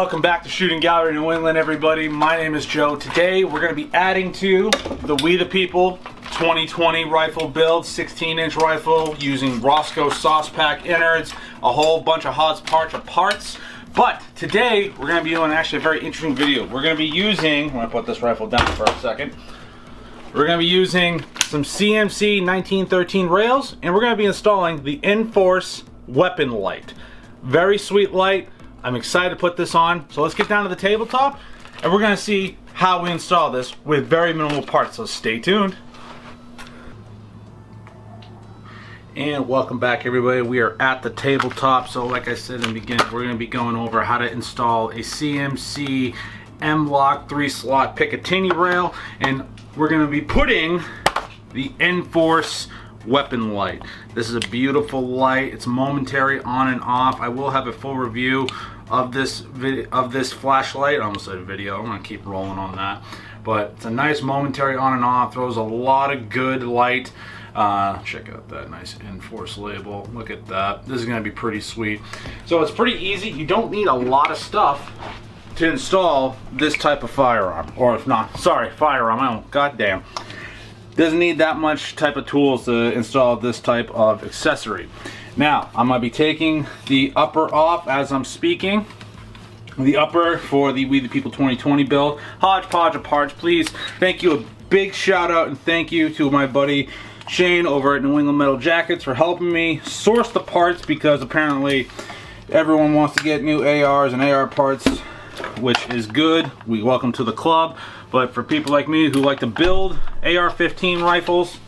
Welcome back to Shooting Gallery New England, everybody. My name is Joe. Today we're going to be adding to the We the People 2020 rifle build, 16-inch rifle using Roscoe sauce pack innards, a whole bunch of hodgepodge of parts. But today we're going to be doing actually a very interesting video. We're going to be using, I'm going to put this rifle down for a second. We're going to be using some CMC 1913 rails, and we're going to be installing the Inforce weapon light. Very sweet light. I'm excited to put this on. So let's get down to the tabletop and we're going to see how we install this with very minimal parts. So stay tuned. And welcome back, everybody. We are at the tabletop. So like I said in the beginning, we're going to be going over how to install a CMC M-Lock 3-slot Picatinny rail, and we're going to be putting the Inforce weapon light. This is a beautiful light. It's momentary on and off. I will have a full review of this flashlight. I almost said video. I'm gonna keep rolling on that. But it's a nice momentary on and off. Throws a lot of good light. Check out that nice Inforce label. Look at that. This is gonna be pretty sweet. So it's pretty easy. You don't need a lot of stuff to install this type of firearm. Or if not, sorry, firearm. Oh, goddamn. Doesn't need that much type of tools to install this type of accessory. Now, I'm going to be taking the upper off as I'm speaking. The upper for the We the People 2020 build. Hodgepodge of parts, please. Thank you. A big shout out and thank you to my buddy Shane over at New England Metal Jackets for helping me source the parts, because apparently everyone wants to get new ARs and AR parts, which is good. We welcome to the club. But for people like me who like to build AR-15 rifles,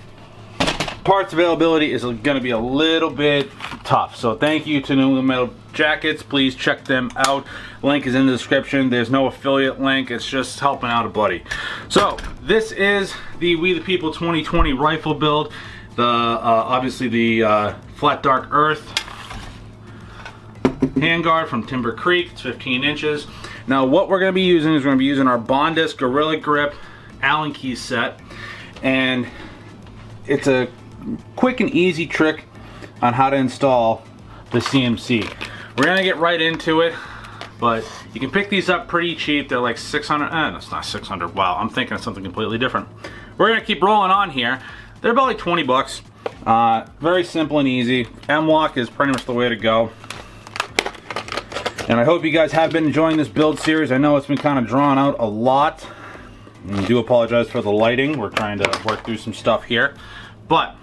parts availability is going to be a little bit tough. So thank you to New England Metal Jackets. Please check them out. Link is in the description. There's no affiliate link. It's just helping out a buddy. So this is the We the People 2020 rifle build. The obviously the Flat Dark Earth handguard from Timber Creek. It's 15 inches. Now what we're going to be using is we're going to be using our Bondis Gorilla Grip Allen key set, and it's a quick and easy trick on how to install the CMC. We're going to get right into it, but you can pick these up pretty cheap. They're like 600, that's not 600, wow, I'm thinking of something completely different. We're going to keep rolling on here. They're about like 20 bucks. Very simple and easy. M-Lock is pretty much the way to go. And I hope you guys have been enjoying this build series. I know it's been kind of drawn out a lot. I do apologize for the lighting. We're trying to work through some stuff here. But,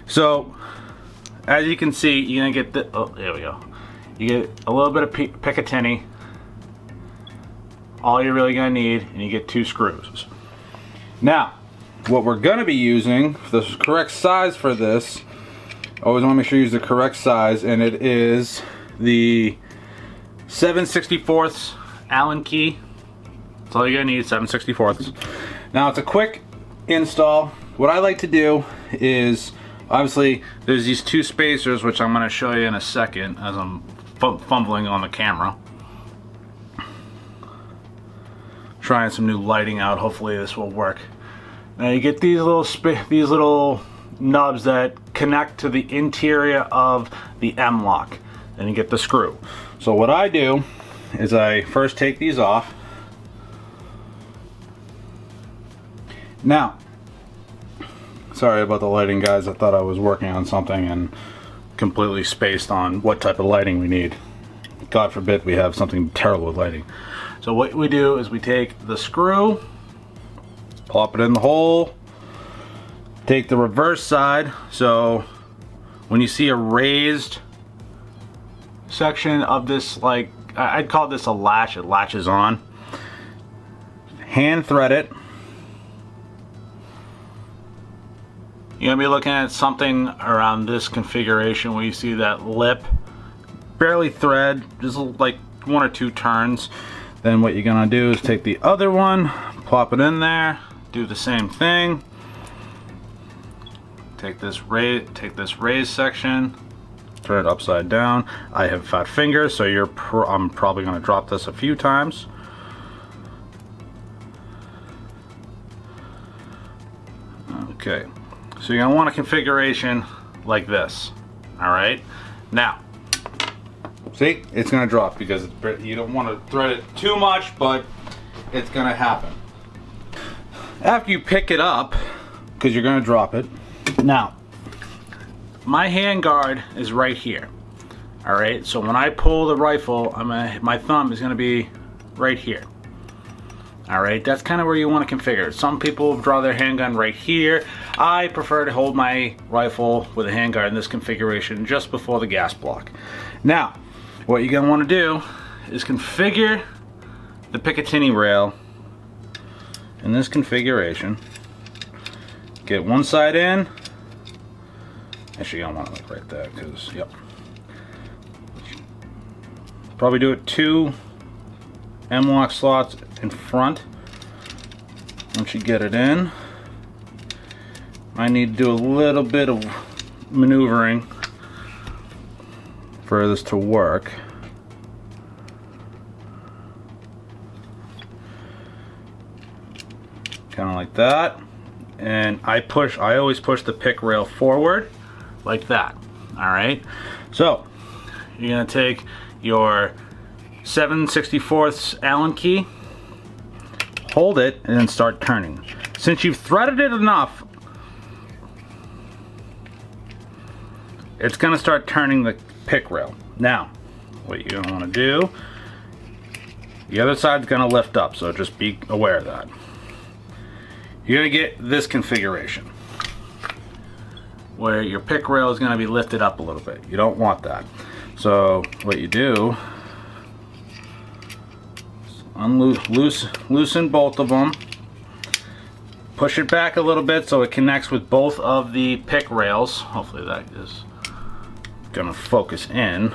so, as you can see, you're going to get the, oh, there we go. You get a little bit of Picatinny. All you're really going to need, and you get 2 screws. Now, what we're going to be using, the correct size for this, always want to make sure you use the correct size, and it is the 7/64 Allen key. That's all you're gonna need, 7/64. Now it's a quick install. What I like to do is, obviously there's these 2 spacers, which I'm gonna show you in a second as I'm fumbling on the camera. Trying some new lighting out. Hopefully this will work. Now you get these little nubs that connect to the interior of the M-Lock. Then you get the screw. So what I do is I first take these off. Now, sorry about the lighting, guys. I thought I was working on something and completely spaced on what type of lighting we need. God forbid we have something terrible with lighting. So what we do is we take the screw, plop it in the hole, take the reverse side. So when you see a raised section of this, like I'd call this a latch, it latches on. Hand thread it. You're gonna be looking at something around this configuration where you see that lip barely thread, just like 1 or 2 turns. Then what you're gonna do is take the other one, plop it in there, do the same thing. Take this raised section, turn it upside down. I have fat fingers, so I'm probably going to drop this a few times. Okay, so you're going to want a configuration like this. All right, now See, it's going to drop because you don't want to thread it too much, but it's going to happen. After you pick it up, because you're going to drop it. Now, my hand guard is right here. All right, so when I pull the rifle, my thumb is going to be right here. All right, that's kind of where you want to configure it. Some people draw their handgun right here. I prefer to hold my rifle with a handguard in this configuration just before the gas block. Now, what you're going to want to do is configure the Picatinny rail in this configuration. Get one side in. Actually, I don't want to look right there because, yep. Probably do it 2 M-lock slots in front. Once you get it in, I need to do a little bit of maneuvering for this to work. Kind of like that. And I always push the pick rail forward like that. All right. So you're going to take your 7/64 Allen key, hold it, and then start turning. Since you've threaded it enough, it's going to start turning the pick rail. Now, what you're going to want to do, the other side's going to lift up, so just be aware of that. You're going to get this configuration where your pick rail is going to be lifted up a little bit. You don't want that. So what you do, loosen both of them, push it back a little bit so it connects with both of the pick rails. Hopefully that is going to focus in.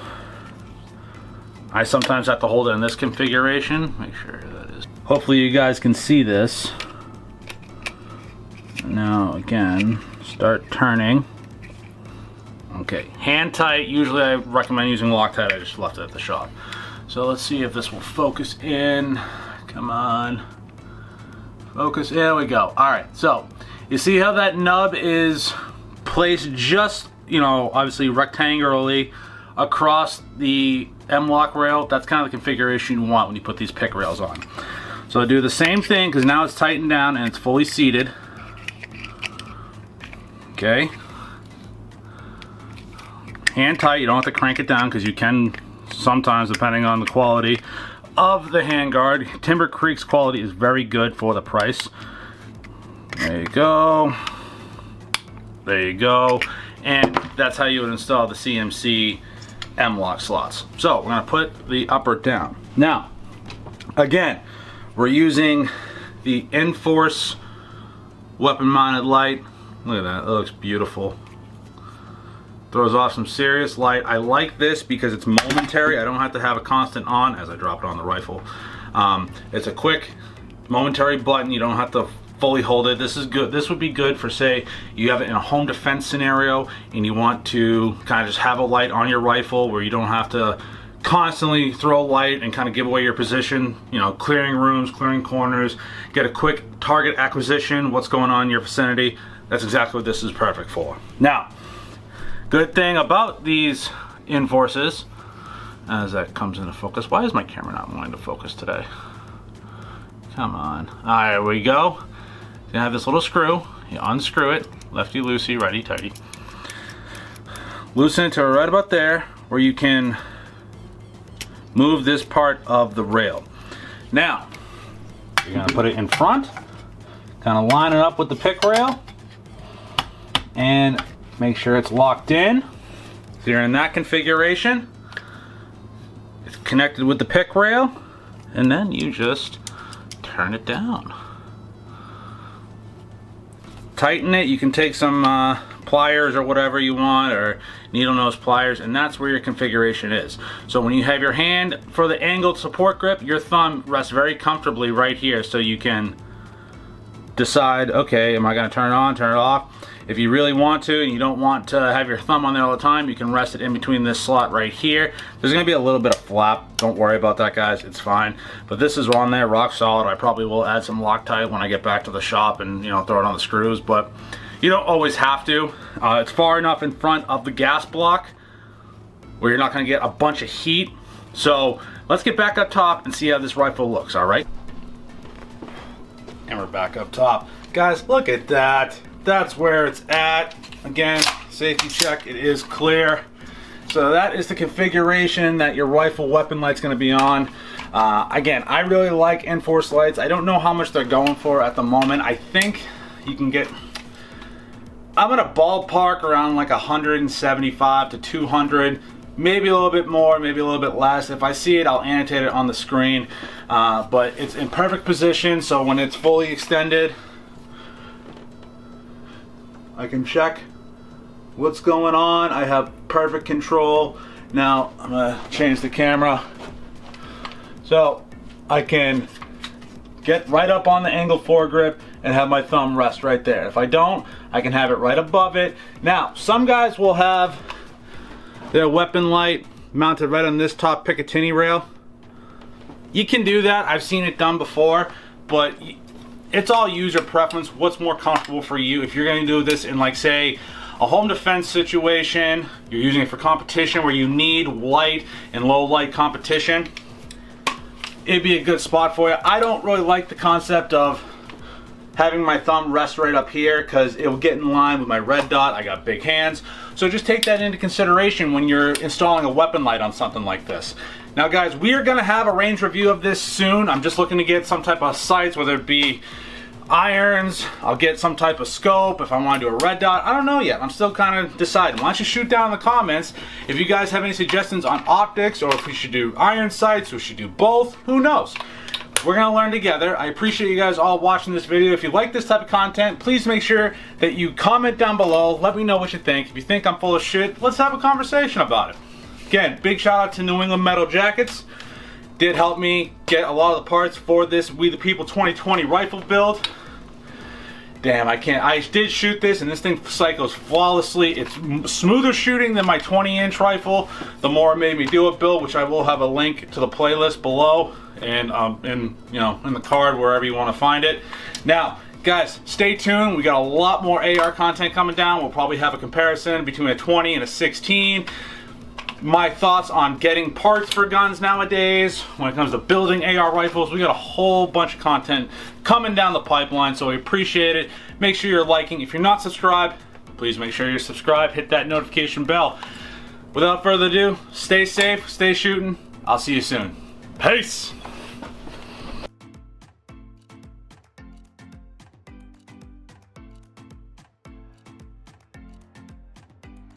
I sometimes have to hold it in this configuration. Make sure that is. Hopefully you guys can see this. Now again, start turning. Okay, hand tight. Usually I recommend using Loctite. I just left it at the shop. So let's see if this will focus in. Come on. Focus. There we go. All right, so you see how that nub is placed just, obviously rectangularly across the M-lock rail? That's kind of the configuration you want when you put these pick rails on. So I do the same thing because now it's tightened down and it's fully seated. Okay. Hand tight, you don't have to crank it down because you can sometimes, depending on the quality of the handguard. Timber Creek's quality is very good for the price. There you go. There you go. And that's how you would install the CMC M-lock slots. So we're going to put the upper down. Now, again, we're using the Inforce weapon mounted light. Look at that, it looks beautiful. Throws off some serious light. I like this because it's momentary. I don't have to have a constant on as I drop it on the rifle. It's a quick, momentary button. You don't have to fully hold it. This is good. This would be good for, say, you have it in a home defense scenario and you want to kind of just have a light on your rifle where you don't have to constantly throw light and kind of give away your position, clearing rooms, clearing corners, get a quick target acquisition, what's going on in your vicinity. That's exactly what this is perfect for. Now, good thing about these Inforces, as that comes into focus. Why is my camera not wanting to focus today? Come on. Alright, there we go. You have this little screw. You unscrew it. Lefty loosey, righty tighty. Loosen it to right about there where you can move this part of the rail. Now, you're going to put it in front, kind of line it up with the pick rail, and make sure it's locked in. So you're in that configuration. It's connected with the pick rail, and then you just turn it down. Tighten it. You can take some pliers or whatever you want, or needle nose pliers, and that's where your configuration is. So when you have your hand for the angled support grip, your thumb rests very comfortably right here, so you can decide, okay, am I going to turn it on, turn it off? If you really want to and you don't want to have your thumb on there all the time, you can rest it in between this slot right here. There's going to be a little bit of flap. Don't worry about that, guys. It's fine. But this is on there, rock solid. I probably will add some Loctite when I get back to the shop and throw it on the screws, but you don't always have to. It's far enough in front of the gas block where you're not going to get a bunch of heat. So let's get back up top and see how this rifle looks, all right? And we're back up top. Guys, look at that. That's where it's at. Again, safety check, it is clear. So that is the configuration that your rifle weapon light's going to be on. Again, I really like Inforce lights. I don't know how much they're going for at the moment. I think you can get, I'm going to ballpark around like 175 to 200, maybe a little bit more, maybe a little bit less. If I see it, I'll annotate it on the screen. But it's in perfect position, so when it's fully extended, I can check what's going on. I have perfect control. Now I'm gonna change the camera so I can get right up on the angle foregrip and have my thumb rest right there. If I don't, I can have it right above it. Now, some guys will have their weapon light mounted right on this top Picatinny rail. You can do that. I've seen it done before, but it's all user preference. What's more comfortable for you? If you're going to do this in, like, say, a home defense situation, you're using it for competition where you need light and low light competition, it'd be a good spot for you. I don't really like the concept of having my thumb rest right up here because it will get in line with my red dot. I got big hands. So just take that into consideration when you're installing a weapon light on something like this. Now guys, we are going to have a range review of this soon. I'm just looking to get some type of sights, whether it be irons, I'll get some type of scope, if I want to do a red dot, I don't know yet. I'm still kind of deciding. Why don't you shoot down in the comments if you guys have any suggestions on optics, or if we should do iron sights, we should do both, who knows. We're going to learn together. I appreciate you guys all watching this video. If you like this type of content, please make sure that you comment down below. Let me know what you think. If you think I'm full of shit, let's have a conversation about it. Again, big shout out to New England Metal Jackets. Did help me get a lot of the parts for this We the People 2020 rifle build. Damn, I did shoot this and this thing cycles flawlessly. It's smoother shooting than my 20-inch rifle. The more it made me do it build, which I will have a link to the playlist below and in the card wherever you want to find it. Now, guys, stay tuned. We got a lot more AR content coming down. We'll probably have a comparison between a 20 and a 16. My thoughts on getting parts for guns nowadays when it comes to building AR rifles. We got a whole bunch of content coming down the pipeline, so we appreciate it. Make sure you're liking. If you're not subscribed, please make sure you're subscribed. Hit that notification bell. Without further ado, stay safe, stay shooting. I'll see you soon. Peace!